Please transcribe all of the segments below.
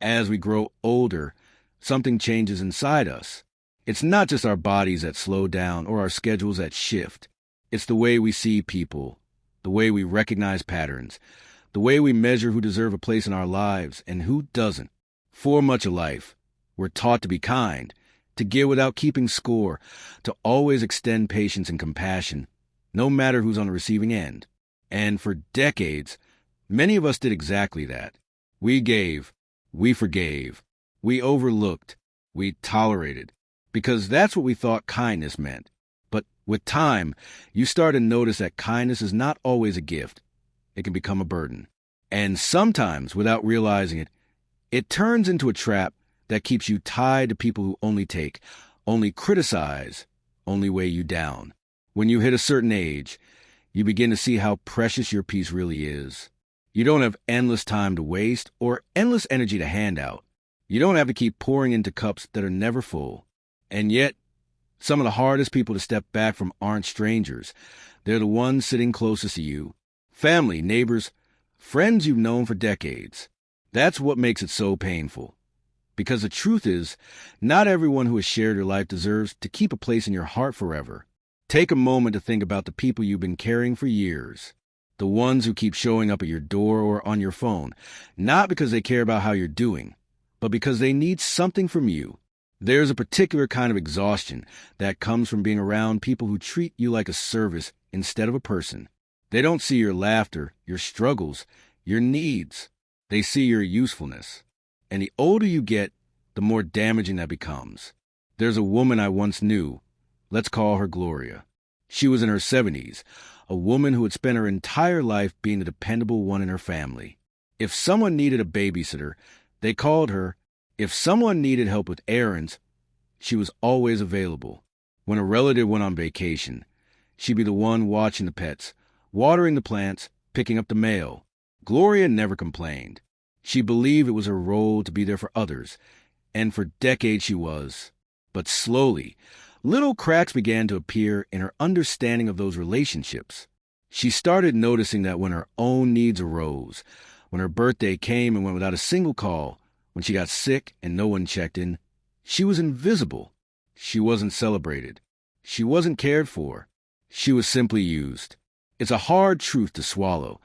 As we grow older, something changes inside us. It's not just our bodies that slow down or our schedules that shift. It's the way we see people, the way we recognize patterns, the way we measure who deserve a place in our lives and who doesn't. For much of life, we're taught to be kind, to give without keeping score, to always extend patience and compassion, no matter who's on the receiving end. And for decades, many of us did exactly that. We gave, we forgave, we overlooked, we tolerated, because that's what we thought kindness meant. But with time, you start to notice that kindness is not always a gift. It can become a burden. And sometimes, without realizing it, it turns into a trap that keeps you tied to people who only take, only criticize, only weigh you down. When you hit a certain age, you begin to see how precious your peace really is. You don't have endless time to waste or endless energy to hand out. You don't have to keep pouring into cups that are never full. And yet, some of the hardest people to step back from aren't strangers. They're the ones sitting closest to you. Family, neighbors, friends you've known for decades. That's what makes it so painful. Because the truth is, not everyone who has shared your life deserves to keep a place in your heart forever. Take a moment to think about the people you've been carrying for years. The ones who keep showing up at your door or on your phone, not because they care about how you're doing, but because they need something from you. There's a particular kind of exhaustion that comes from being around people who treat you like a service instead of a person. They don't see your laughter, your struggles, your needs. They see your usefulness. And the older you get, the more damaging that becomes. There's a woman I once knew. Let's call her Gloria. She was in her 70s, a woman who had spent her entire life being the dependable one in her family. If someone needed a babysitter, they called her. If someone needed help with errands, she was always available. When a relative went on vacation, she'd be the one watching the pets, watering the plants, picking up the mail. Gloria never complained. She believed it was her role to be there for others, and for decades she was. But slowly, little cracks began to appear in her understanding of those relationships. She started noticing that when her own needs arose, when her birthday came and went without a single call, when she got sick and no one checked in, she was invisible. She wasn't celebrated. She wasn't cared for. She was simply used. It's a hard truth to swallow,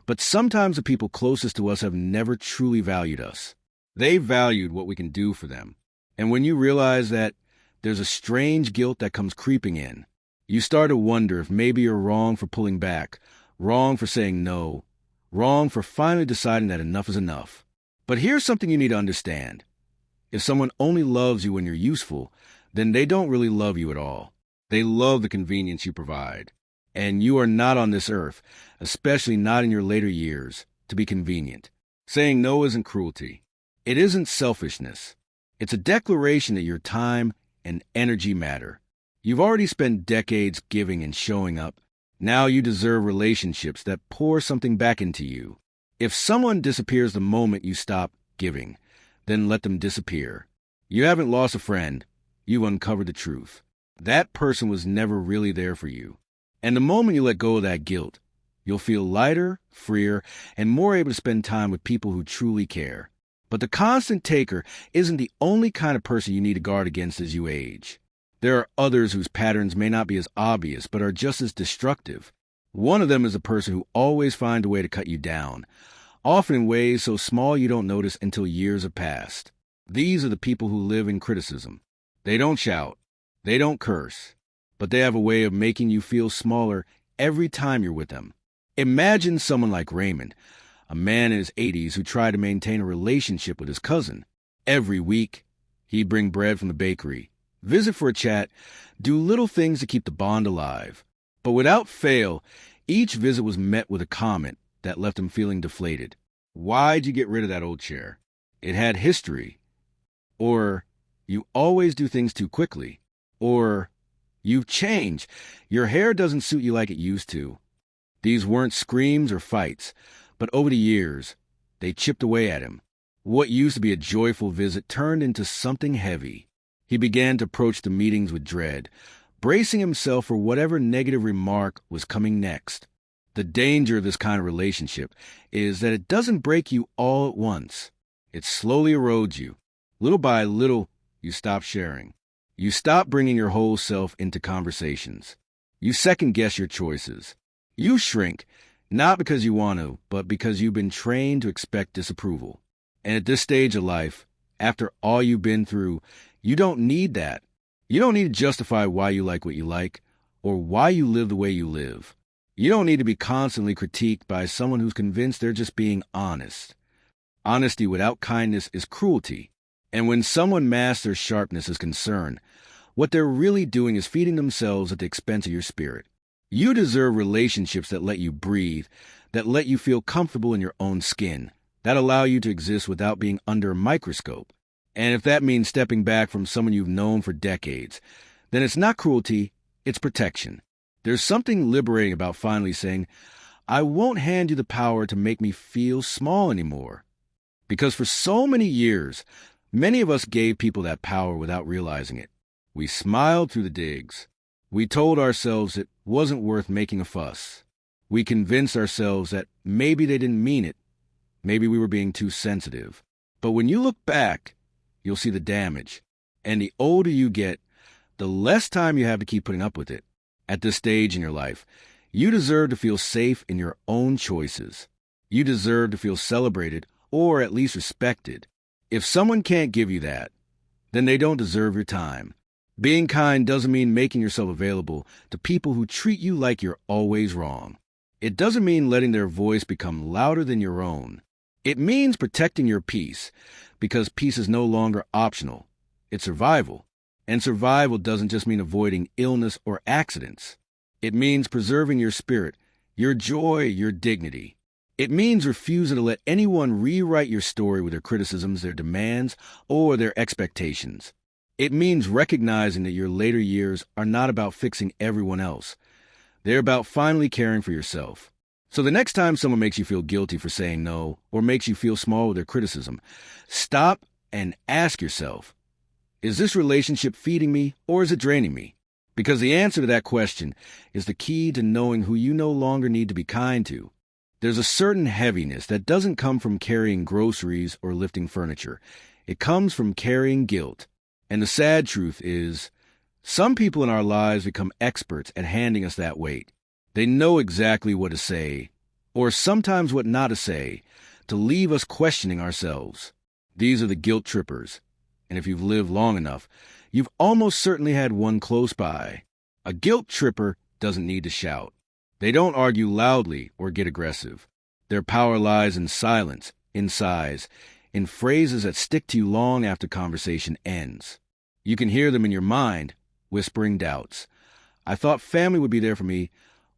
but sometimes the people closest to us have never truly valued us. They valued what we can do for them. And when you realize that, there's a strange guilt that comes creeping in. You start to wonder if maybe you're wrong for pulling back, wrong for saying no, wrong for finally deciding that enough is enough. But here's something you need to understand. If someone only loves you when you're useful, then they don't really love you at all. They love the convenience you provide. And you are not on this earth, especially not in your later years, to be convenient. Saying no isn't cruelty. It isn't selfishness. It's a declaration that your time and energy matter. You've already spent decades giving and showing up. Now you deserve relationships that pour something back into you. If someone disappears the moment you stop giving, then let them disappear. You haven't lost a friend. You've uncovered the truth. That person was never really there for you. And the moment you let go of that guilt, you'll feel lighter, freer, and more able to spend time with people who truly care. But the constant taker isn't the only kind of person you need to guard against as you age. There are others whose patterns may not be as obvious, but are just as destructive. One of them is a person who always finds a way to cut you down, often in ways so small you don't notice until years have passed. These are the people who live in criticism. They don't shout. They don't curse. But they have a way of making you feel smaller every time you're with them. Imagine someone like Raymond, a man in his 80s who tried to maintain a relationship with his cousin. Every week, he'd bring bread from the bakery, visit for a chat, do little things to keep the bond alive. But without fail, each visit was met with a comment that left him feeling deflated. Why'd you get rid of that old chair? It had history. Or, you always do things too quickly. Or, you've changed. Your hair doesn't suit you like it used to. These weren't screams or fights, but over the years, they chipped away at him. What used to be a joyful visit turned into something heavy. He began to approach the meetings with dread, bracing himself for whatever negative remark was coming next. The danger of this kind of relationship is that it doesn't break you all at once. It slowly erodes you. Little by little, you stop sharing. You stop bringing your whole self into conversations. You second-guess your choices. You shrink, not because you want to, but because you've been trained to expect disapproval. And at this stage of life, after all you've been through, you don't need that. You don't need to justify why you like what you like or why you live the way you live. You don't need to be constantly critiqued by someone who's convinced they're just being honest. Honesty without kindness is cruelty. And when someone masks their sharpness as concern, what they're really doing is feeding themselves at the expense of your spirit. You deserve relationships that let you breathe, that let you feel comfortable in your own skin, that allow you to exist without being under a microscope. And if that means stepping back from someone you've known for decades, then it's not cruelty, it's protection. There's something liberating about finally saying, I won't hand you the power to make me feel small anymore. Because for so many years, many of us gave people that power without realizing it. We smiled through the digs. We told ourselves it wasn't worth making a fuss. We convinced ourselves that maybe they didn't mean it. Maybe we were being too sensitive. But when you look back, you'll see the damage. And the older you get, the less time you have to keep putting up with it. At this stage in your life, you deserve to feel safe in your own choices. You deserve to feel celebrated or at least respected. If someone can't give you that, then they don't deserve your time. Being kind doesn't mean making yourself available to people who treat you like you're always wrong. It doesn't mean letting their voice become louder than your own. It means protecting your peace, because peace is no longer optional. It's survival. And survival doesn't just mean avoiding illness or accidents. It means preserving your spirit, your joy, your dignity. It means refusing to let anyone rewrite your story with their criticisms, their demands, or their expectations. It means recognizing that your later years are not about fixing everyone else. They're about finally caring for yourself. So the next time someone makes you feel guilty for saying no, or makes you feel small with their criticism, stop and ask yourself, is this relationship feeding me or is it draining me? Because the answer to that question is the key to knowing who you no longer need to be kind to. There's a certain heaviness that doesn't come from carrying groceries or lifting furniture. It comes from carrying guilt. And the sad truth is, some people in our lives become experts at handing us that weight. They know exactly what to say, or sometimes what not to say, to leave us questioning ourselves. These are the guilt trippers. And if you've lived long enough, you've almost certainly had one close by. A guilt tripper doesn't need to shout. They don't argue loudly or get aggressive. Their power lies in silence, in sighs, in phrases that stick to you long after conversation ends. You can hear them in your mind, whispering doubts. I thought family would be there for me,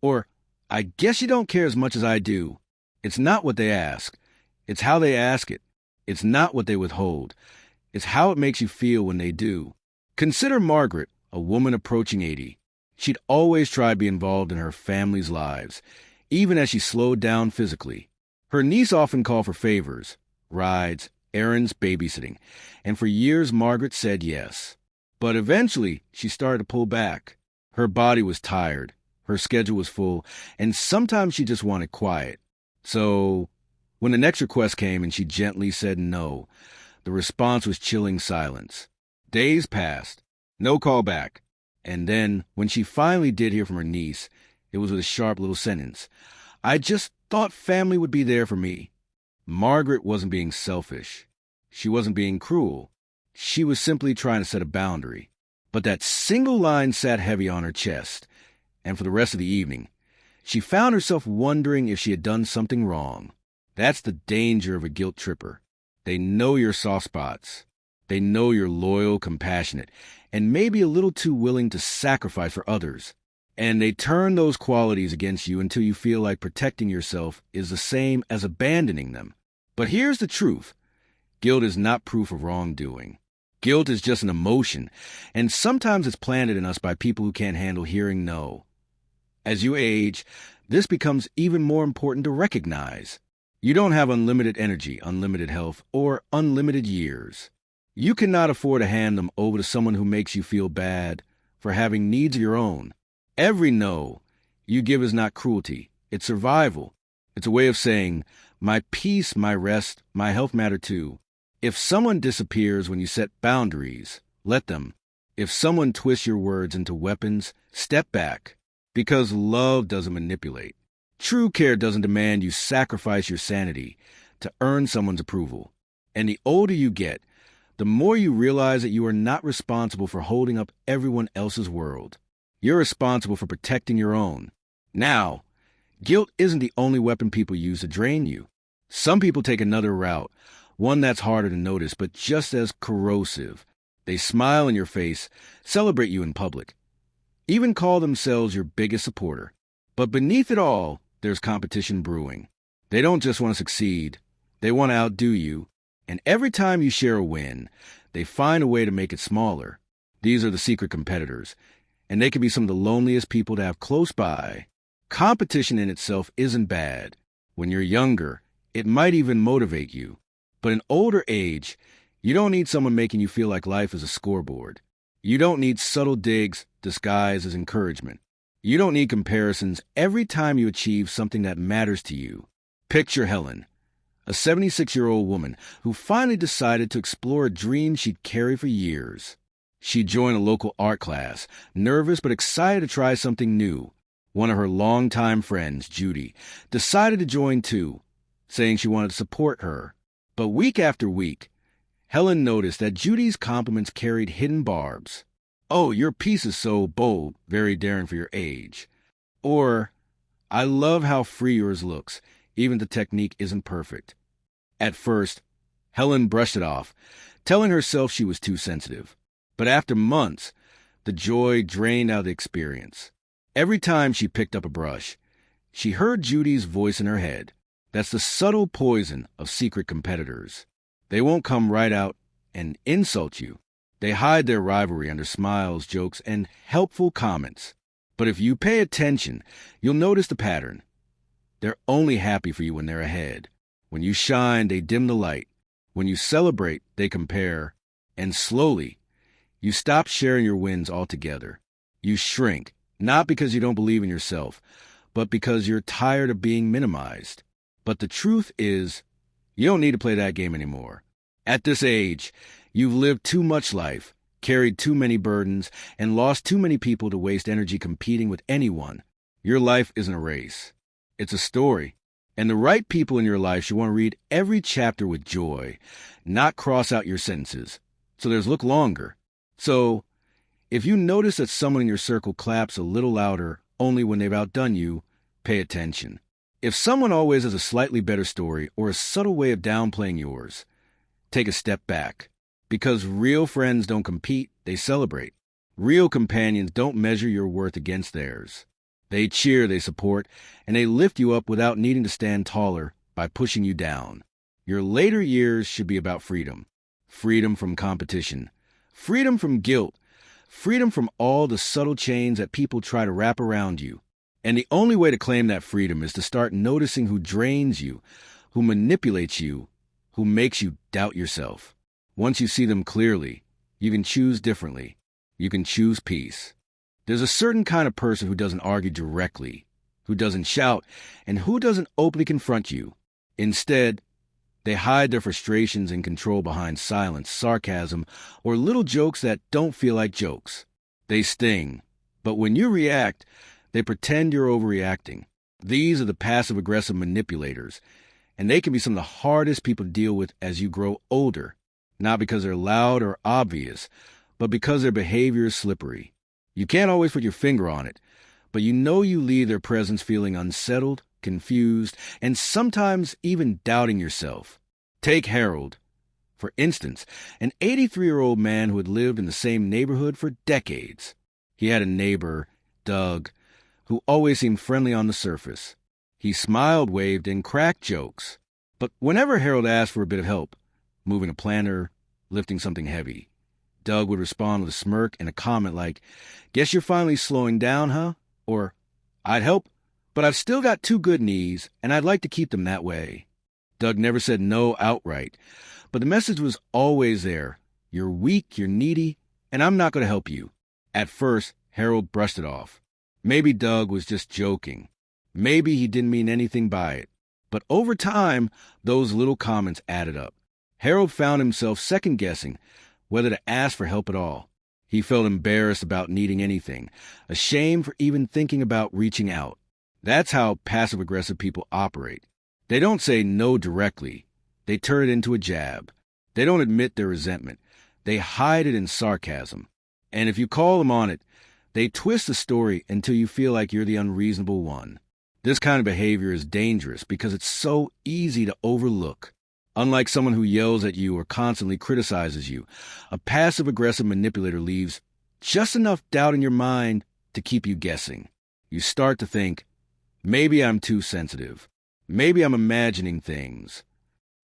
or I guess you don't care as much as I do. It's not what they ask. It's how they ask it. It's not what they withhold. It's how it makes you feel when they do. Consider Margaret, a woman approaching 80. She'd always tried to be involved in her family's lives, even as she slowed down physically. Her niece often called for favors, rides, errands, babysitting, and for years Margaret said yes. But eventually, she started to pull back. Her body was tired, her schedule was full, and sometimes she just wanted quiet. So, when the next request came and she gently said no, the response was chilling silence. Days passed, no call back. And then, when she finally did hear from her niece, it was with a sharp little sentence. I just thought family would be there for me. Margaret wasn't being selfish. She wasn't being cruel. She was simply trying to set a boundary. But that single line sat heavy on her chest, and for the rest of the evening, she found herself wondering if she had done something wrong. That's the danger of a guilt tripper. They know your soft spots. They know you're loyal, compassionate, and maybe a little too willing to sacrifice for others. And they turn those qualities against you until you feel like protecting yourself is the same as abandoning them. But here's the truth. Guilt is not proof of wrongdoing. Guilt is just an emotion, and sometimes it's planted in us by people who can't handle hearing no. As you age, this becomes even more important to recognize. You don't have unlimited energy, unlimited health, or unlimited years. You cannot afford to hand them over to someone who makes you feel bad for having needs of your own. Every no you give is not cruelty. It's survival. It's a way of saying, my peace, my rest, my health matter too. If someone disappears when you set boundaries, let them. If someone twists your words into weapons, step back. Because love doesn't manipulate. True care doesn't demand you sacrifice your sanity to earn someone's approval. And the older you get, the more you realize that you are not responsible for holding up everyone else's world. You're responsible for protecting your own. Now, guilt isn't the only weapon people use to drain you. Some people take another route, one that's harder to notice but just as corrosive. They smile in your face, celebrate you in public, even call themselves your biggest supporter. But beneath it all, there's competition brewing. They don't just want to succeed, they want to outdo you. And every time you share a win, they find a way to make it smaller. These are the secret competitors, and they can be some of the loneliest people to have close by. Competition in itself isn't bad. When you're younger, it might even motivate you. But in older age, you don't need someone making you feel like life is a scoreboard. You don't need subtle digs disguised as encouragement. You don't need comparisons every time you achieve something that matters to you. Picture Helen, a 76-year-old woman who finally decided to explore a dream she'd carried for years. She joined a local art class, nervous but excited to try something new. One of her longtime friends, Judy, decided to join too, saying she wanted to support her. But week after week, Helen noticed that Judy's compliments carried hidden barbs. "Oh, your piece is so bold, very daring for your age." Or, "I love how free yours looks, even the technique isn't perfect." At first, Helen brushed it off, telling herself she was too sensitive. But after months, the joy drained out of the experience. Every time she picked up a brush, she heard Judy's voice in her head. That's the subtle poison of secret competitors. They won't come right out and insult you. They hide their rivalry under smiles, jokes, and helpful comments. But if you pay attention, you'll notice the pattern. They're only happy for you when they're ahead. When you shine, they dim the light. When you celebrate, they compare. And slowly, you stop sharing your wins altogether. You shrink, not because you don't believe in yourself, but because you're tired of being minimized. But the truth is, you don't need to play that game anymore. At this age, you've lived too much life, carried too many burdens, and lost too many people to waste energy competing with anyone. Your life isn't a race. It's a story. And the right people in your life should want to read every chapter with joy, not cross out your sentences. So there's look longer. So, if you notice that someone in your circle claps a little louder only when they've outdone you, pay attention. If someone always has a slightly better story or a subtle way of downplaying yours, take a step back. Because real friends don't compete, they celebrate. Real companions don't measure your worth against theirs. They cheer, they support, and they lift you up without needing to stand taller by pushing you down. Your later years should be about freedom. Freedom from competition. Freedom from guilt. Freedom from all the subtle chains that people try to wrap around you. And the only way to claim that freedom is to start noticing who drains you, who manipulates you, who makes you doubt yourself. Once you see them clearly, you can choose differently. You can choose peace. There's a certain kind of person who doesn't argue directly, who doesn't shout, and who doesn't openly confront you. Instead, they hide their frustrations and control behind silence, sarcasm, or little jokes that don't feel like jokes. They sting, but when you react, they pretend you're overreacting. These are the passive-aggressive manipulators, and they can be some of the hardest people to deal with as you grow older, not because they're loud or obvious, but because their behavior is slippery. You can't always put your finger on it, but you know you leave their presence feeling unsettled, confused, and sometimes even doubting yourself. Take Harold, for instance, an 83-year-old man who had lived in the same neighborhood for decades. He had a neighbor, Doug, who always seemed friendly on the surface. He smiled, waved, and cracked jokes. But whenever Harold asked for a bit of help, moving a planter, lifting something heavy, Doug would respond with a smirk and a comment like, "Guess you're finally slowing down, huh?" Or, "I'd help, but I've still got 2 good knees, and I'd like to keep them that way." Doug never said no outright, but the message was always there. You're weak, you're needy, and I'm not going to help you. At first, Harold brushed it off. Maybe Doug was just joking. Maybe he didn't mean anything by it. But over time, those little comments added up. Harold found himself second-guessing whether to ask for help at all. He felt embarrassed about needing anything, ashamed for even thinking about reaching out. That's how passive-aggressive people operate. They don't say no directly. They turn it into a jab. They don't admit their resentment. They hide it in sarcasm. And if you call them on it, they twist the story until you feel like you're the unreasonable one. This kind of behavior is dangerous because it's so easy to overlook. Unlike someone who yells at you or constantly criticizes you, a passive-aggressive manipulator leaves just enough doubt in your mind to keep you guessing. You start to think, maybe I'm too sensitive. Maybe I'm imagining things.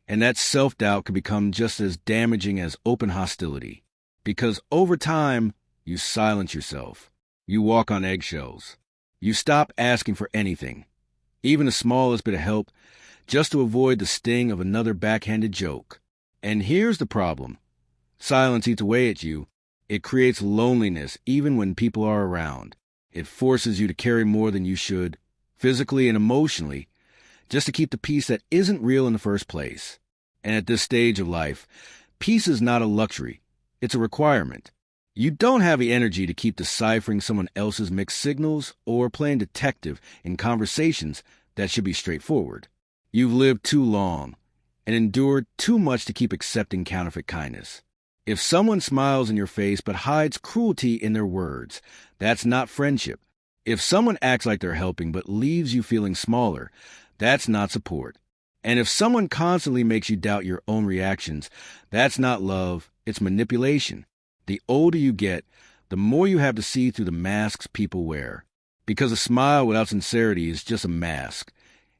And that self-doubt can become just as damaging as open hostility. Because over time, you silence yourself. You walk on eggshells. You stop asking for anything, even the smallest bit of help, just to avoid the sting of another backhanded joke. And here's the problem. Silence eats away at you. It creates loneliness even when people are around. It forces you to carry more than you should, physically and emotionally, just to keep the peace that isn't real in the first place. And at this stage of life, peace is not a luxury. It's a requirement. You don't have the energy to keep deciphering someone else's mixed signals or playing detective in conversations that should be straightforward. You've lived too long and endured too much to keep accepting counterfeit kindness. If someone smiles in your face but hides cruelty in their words, that's not friendship. If someone acts like they're helping but leaves you feeling smaller, that's not support. And if someone constantly makes you doubt your own reactions, that's not love, it's manipulation. The older you get, the more you have to see through the masks people wear. Because a smile without sincerity is just a mask.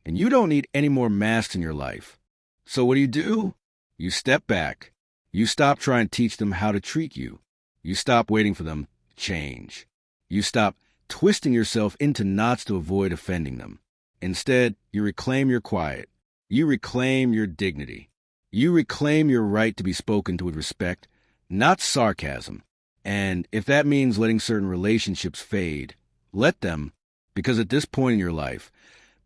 And you don't need any more masks in your life. So what do? You step back. You stop trying to teach them how to treat you. You stop waiting for them to change. You stop twisting yourself into knots to avoid offending them. Instead, you reclaim your quiet. You reclaim your dignity. You reclaim your right to be spoken to with respect, not sarcasm. And if that means letting certain relationships fade, let them, because at this point in your life,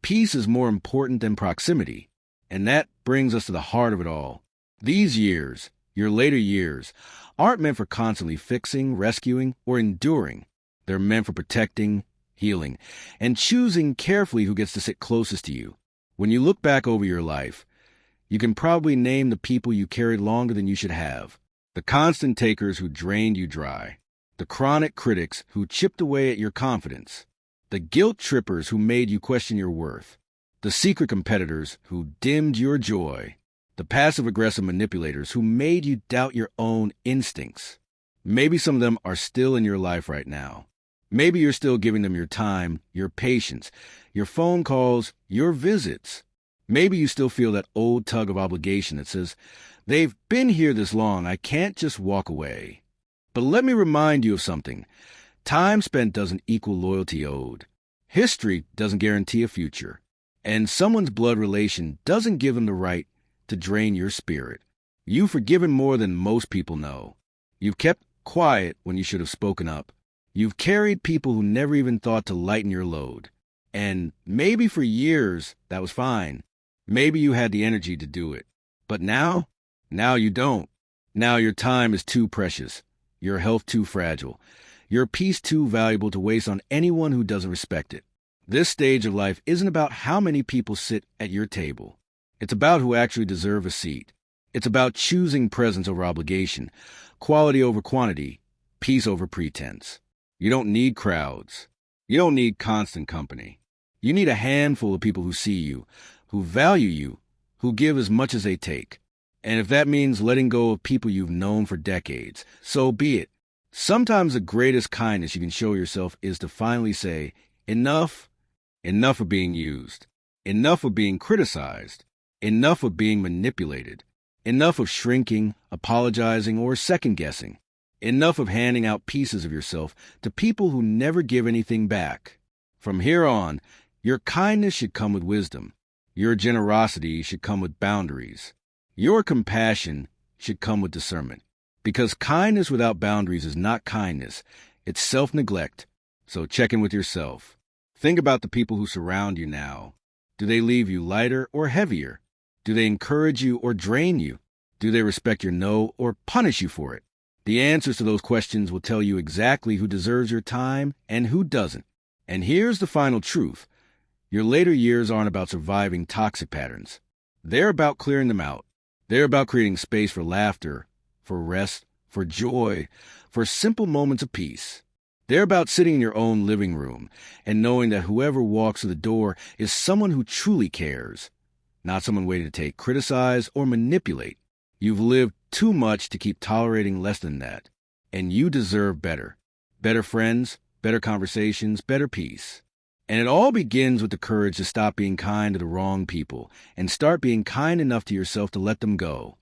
peace is more important than proximity. And that brings us to the heart of it all. These years, your later years, aren't meant for constantly fixing, rescuing, or enduring. They're meant for protecting, healing, and choosing carefully who gets to sit closest to you. When you look back over your life, you can probably name the people you carried longer than you should have. The constant takers who drained you dry. The chronic critics who chipped away at your confidence. The guilt trippers who made you question your worth. The secret competitors who dimmed your joy. The passive-aggressive manipulators who made you doubt your own instincts. Maybe some of them are still in your life right now. Maybe you're still giving them your time, your patience, your phone calls, your visits. Maybe you still feel that old tug of obligation that says, they've been here this long, I can't just walk away. But let me remind you of something. Time spent doesn't equal loyalty owed. History doesn't guarantee a future. And someone's blood relation doesn't give them the right to drain your spirit. You've forgiven more than most people know. You've kept quiet when you should have spoken up. You've carried people who never even thought to lighten your load. And maybe for years that was fine. Maybe you had the energy to do it. But now you don't. Now your time is too precious. Your health too fragile. Your peace too valuable to waste on anyone who doesn't respect it. This stage of life isn't about how many people sit at your table. It's about who actually deserve a seat. It's about choosing presence over obligation, quality over quantity, peace over pretense. You don't need crowds. You don't need constant company. You need a handful of people who see you, who value you, who give as much as they take. And if that means letting go of people you've known for decades, so be it. Sometimes the greatest kindness you can show yourself is to finally say, enough of being used, enough of being criticized, enough of being manipulated, enough of shrinking, apologizing, or second-guessing, enough of handing out pieces of yourself to people who never give anything back. From here on, your kindness should come with wisdom. Your generosity should come with boundaries. Your compassion should come with discernment. Because kindness without boundaries is not kindness. It's self-neglect. So check in with yourself. Think about the people who surround you now. Do they leave you lighter or heavier? Do they encourage you or drain you? Do they respect your no or punish you for it? The answers to those questions will tell you exactly who deserves your time and who doesn't. And here's the final truth. Your later years aren't about surviving toxic patterns. They're about clearing them out. They're about creating space for laughter, for rest, for joy, for simple moments of peace. They're about sitting in your own living room and knowing that whoever walks through the door is someone who truly cares, not someone waiting to criticize, or manipulate. You've lived too much to keep tolerating less than that, and you deserve better. Better friends, better conversations, better peace. And it all begins with the courage to stop being kind to the wrong people and start being kind enough to yourself to let them go.